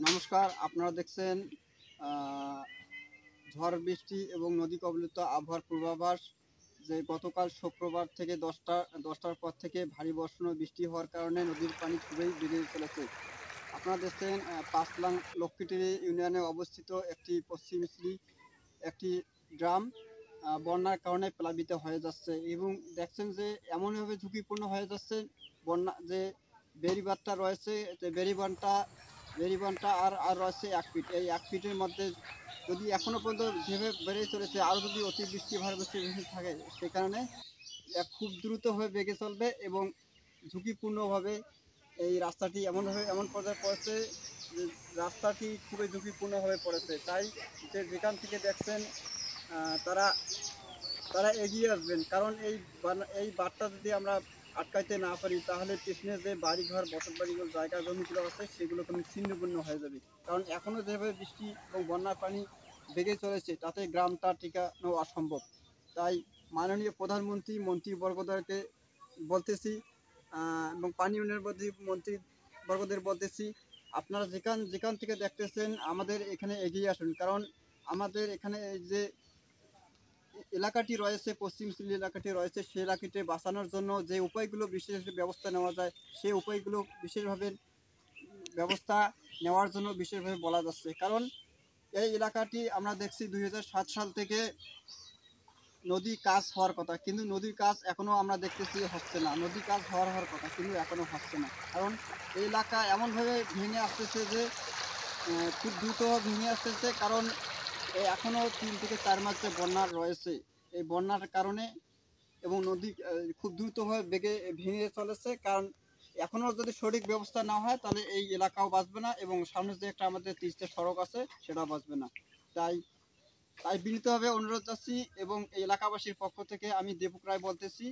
নমস্কার, আপনারা দেখছেন ঝড় বৃষ্টি এবং নদী কবলিত আবহাওয়ার পূর্বাভাস। যে গতকাল শুক্রবার থেকে দশটার পর থেকে ভারী বর্ষণ ও বৃষ্টি হওয়ার কারণে নদীর পানি খুবই বেড়ে চলেছে। আপনারা দেখছেন পাঁচলাং লক্ষ্মীটিরি ইউনিয়নে অবস্থিত একটি গ্রাম বন্যার কারণে প্লাবিত হয়ে যাচ্ছে এবং দেখছেন যে এমনভাবে ঝুঁকিপূর্ণ হয়ে যাচ্ছে। বন্যা যে বেড়িবাঁধটা রয়েছে, যে বেড়িবাঁধটা আর রয়েছে 1 ফিট। এই 1 ফিটের মধ্যে যদি এখনো পর্যন্ত যেভাবে বেড়ে চলেছে, আরও যদি অতিবৃষ্টি ভারী বৃষ্টি বেশি থাকে, সে কারণে খুব দ্রুতভাবে বেগে চলবে এবং ঝুঁকিপূর্ণভাবে এই রাস্তাটি এমন পর্যায়ে পড়েছে যে রাস্তাটি খুবই ঝুঁকিপূর্ণভাবে পড়েছে। তাই যেখান থেকে দেখছেন তারা তারা এগিয়ে আসবেন, কারণ এই বাঁধটা যদি আমরা আটকাইতে না পারি, তাহলে পিছনে যে বাড়িঘর বসত বাড়িগুলো জায়গা জমিগুলো আছে, সেগুলো কোনো ছিন্নভিন্ন হয়ে যাবে। কারণ এখনও যেভাবে বৃষ্টি এবং বন্যার পানি বেগে চলেছে, তাতে গ্রামটা টিকানো অসম্ভব। তাই মাননীয় প্রধানমন্ত্রী মন্ত্রীবর্গদেরকে বলতেছি, এবং পানি উন্নয়ন মন্ত্রীবর্গদের বলতেছি, আপনারা যেখান থেকে দেখতেছেন আমাদের এখানে এগিয়ে আসুন। কারণ আমাদের এখানে যে এলাকাটি রয়েছে, পশ্চিম সিলেট এলাকাটি রয়েছে, সেই এলাকাটি বাঁচানোর জন্য যে উপায়গুলো বিশেষ ব্যবস্থা নেওয়া যায়, সেই উপায়গুলো বিশেষভাবে ব্যবস্থা নেওয়ার জন্য বিশেষভাবে বলা যাচ্ছে। কারণ এই এলাকাটি আমরা দেখছি 2007 সাল থেকে নদী কাজ হওয়ার কথা, কিন্তু নদীর কাজ এখনও আমরা দেখতেছি হচ্ছে না। নদী কাজ হওয়ার কথা, কিন্তু এখনও হচ্ছে না। কারণ এই এলাকা এমনভাবে ভেঙে আসতেছে যে খুব দ্রুত ভেঙে আসতেছে। কারণ এখনও 3 থেকে 4 মাস যে বন্যা রয়েছে, এই বন্যার কারণে এবং নদী খুব দ্রুতভাবে বেগে ভেঙে চলেছে। কারণ এখনও যদি সঠিক ব্যবস্থা না হয়, তাহলে এই এলাকাও বাঁচবে না এবং সামনে যে একটা আমাদের তিস্তা সড়ক আছে, সেটাও বাঁচবে না। তাই তাই বিনীতভাবে অনুরোধ যাচ্ছি এবং এই এলাকাবাসীর পক্ষ থেকে আমি দেবক রায় বলতেছি,